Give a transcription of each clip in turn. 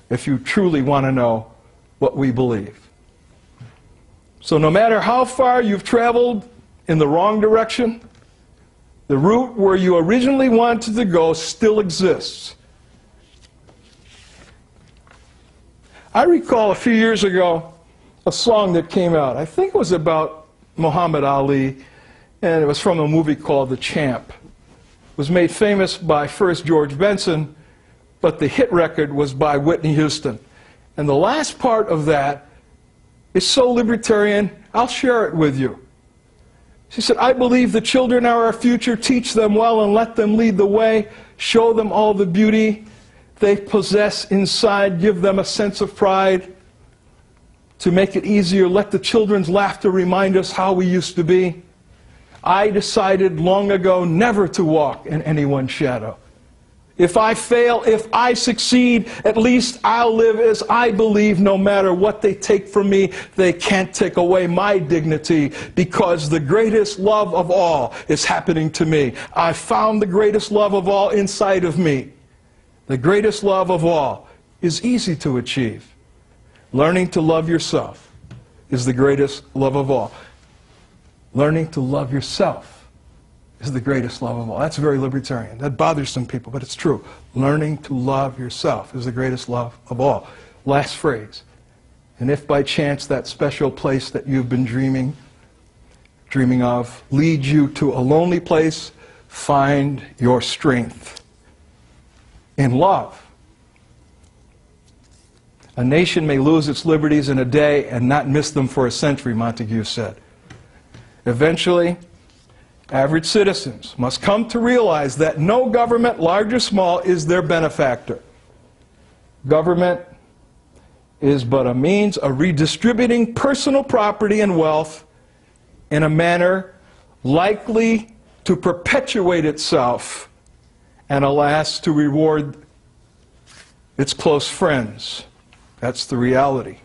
if you truly want to know what we believe. So no matter how far you've traveled in the wrong direction, the route where you originally wanted to go still exists. I recall a few years ago a song that came out. I think it was about Muhammad Ali, and it was from a movie called The Champ. It was made famous by first George Benson, but the hit record was by Whitney Houston. And the last part of that is so libertarian, I'll share it with you. She said, "I believe the children are our future. Teach them well and let them lead the way. Show them all the beauty they possess inside. Give them a sense of pride. To make it easier, let the children's laughter remind us how we used to be. I decided long ago never to walk in anyone's shadow. If I fail, if I succeed, at least I'll live as I believe. No matter what they take from me, they can't take away my dignity, because the greatest love of all is happening to me. I found the greatest love of all inside of me. The greatest love of all is easy to achieve. Learning to love yourself is the greatest love of all." Learning to love yourself is the greatest love of all. That's very libertarian. That bothers some people, but it's true. Learning to love yourself is the greatest love of all. Last phrase. And if by chance that special place that you've been dreaming of leads you to a lonely place, find your strength in love. A nation may lose its liberties in a day and not miss them for a century, Montague said. Eventually, average citizens must come to realize that no government, large or small, is their benefactor. Government is but a means of redistributing personal property and wealth in a manner likely to perpetuate itself and, alas, to reward its close friends. That's the reality.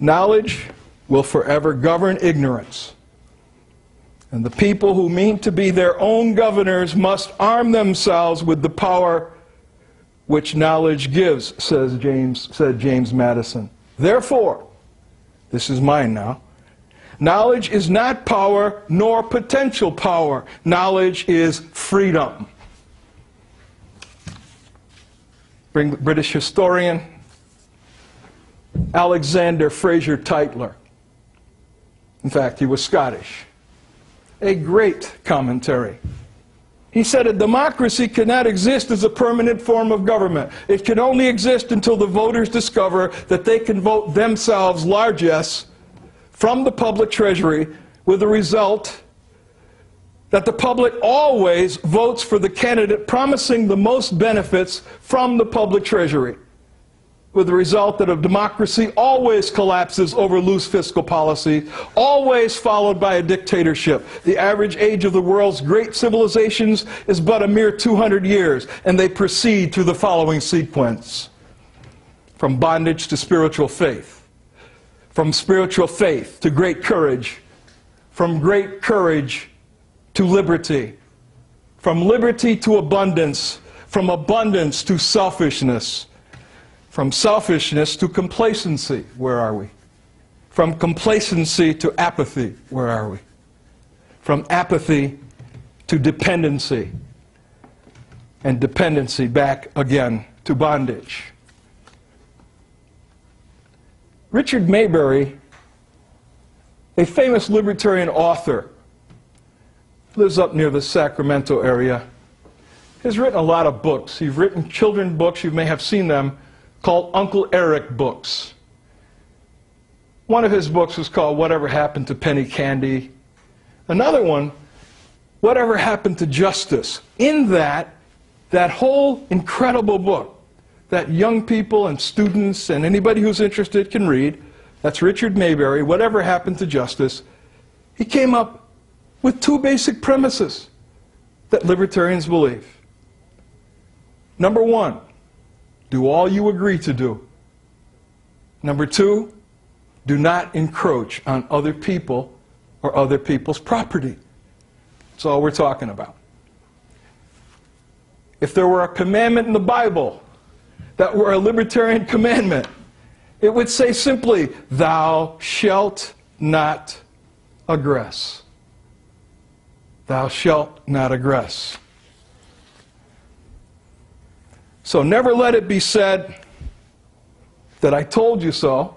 Knowledge will forever govern ignorance. And the people who mean to be their own governors must arm themselves with the power which knowledge gives, said James Madison. Therefore, this is mine now, knowledge is not power nor potential power. Knowledge is freedom. British historian Alexander Fraser Tytler. In fact, he was Scottish. A great commentary. He said, "A democracy cannot exist as a permanent form of government. It can only exist until the voters discover that they can vote themselves largesse from the public treasury, with the result that the public always votes for the candidate promising the most benefits from the public treasury, with the result that a democracy always collapses over loose fiscal policy, always followed by a dictatorship. The average age of the world's great civilizations is but a mere 200 years, and they proceed through the following sequence. From bondage to spiritual faith, from spiritual faith to great courage, from great courage to liberty, from liberty to abundance, from abundance to selfishness, from selfishness to complacency. Where are we? From complacency to apathy. Where are we? From apathy to dependency, and dependency back again to bondage. Richard Maybury, a famous libertarian author, lives up near the Sacramento area, has written a lot of books. He's written children's books, you may have seen them, called Uncle Eric books. One of his books was called Whatever Happened to Penny Candy. Another one, Whatever Happened to Justice. In that whole incredible book that young people and students and anybody who's interested can read, that's Richard Maybury, Whatever Happened to Justice, he came up with two basic premises that libertarians believe. Number one, do all you agree to do. Number two, do not encroach on other people or other people's property. That's all we're talking about. If there were a commandment in the Bible that were a libertarian commandment. It would say simply, thou shalt not aggress. Thou shalt not aggress. So never let it be said that I told you so.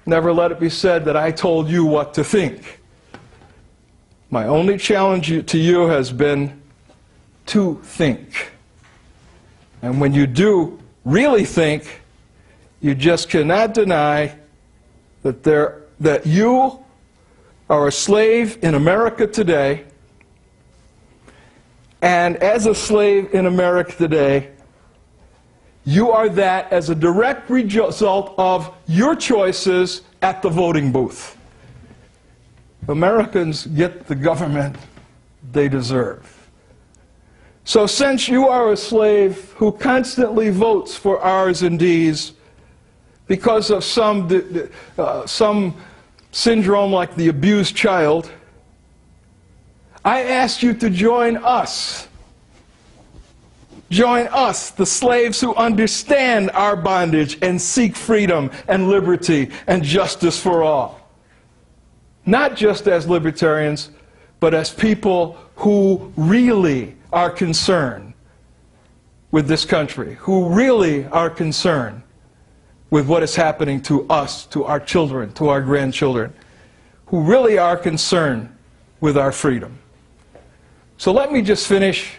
Never let it be said that I told you what to think. My only challenge to you has been to think. And when you do really think, you just cannot deny that you are a slave in America today. And as a slave in America today, you are that as a direct result of your choices at the voting booth. Americans get the government they deserve. So since you are a slave who constantly votes for R's and D's because of some syndrome like the abused child, I ask you to join us. Join us, the slaves who understand our bondage and seek freedom and liberty and justice for all. Not just as libertarians, but as people who really are concerned with this country, who really are concerned with what is happening to us, to our children, to our grandchildren, who really are concerned with our freedom. So let me just finish.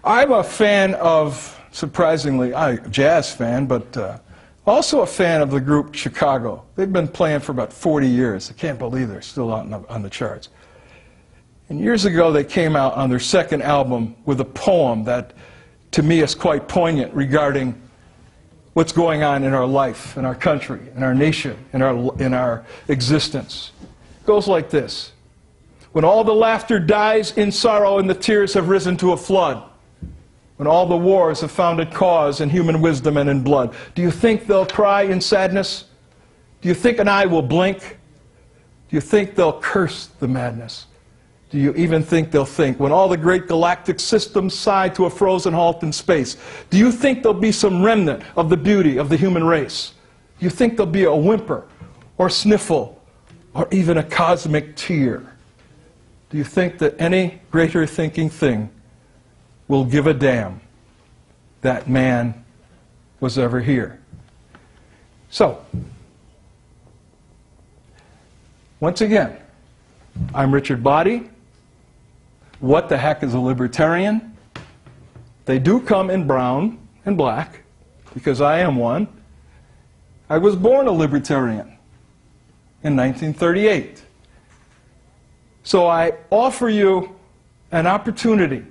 I'm a fan of, surprisingly, a jazz fan, but also a fan of the group Chicago. They've been playing for about 40 years. I can't believe they're still out on the charts. And years ago, they came out on their second album with a poem that, to me, is quite poignant regarding what's going on in our life, in our country, in our nation, in our existence. It goes like this. When all the laughter dies in sorrow and the tears have risen to a flood, when all the wars have found a cause in human wisdom and in blood, do you think they'll cry in sadness? Do you think an eye will blink? Do you think they'll curse the madness? Do you even think they'll think? When all the great galactic systems sigh to a frozen halt in space, do you think there'll be some remnant of the beauty of the human race? Do you think there'll be a whimper or sniffle or even a cosmic tear? Do you think that any greater thinking thing will give a damn that man was ever here? So, once again, I'm Richard Body. What the heck is a libertarian? They do come in brown and black, because I am one. I was born a libertarian in 1938. So I offer you an opportunity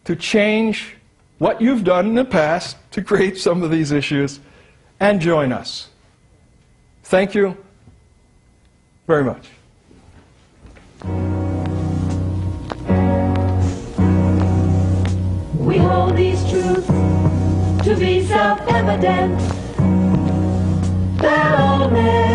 to change what you've done in the past to create some of these issues and join us. Thank you very much. We hold these truths to be self-evident, that all men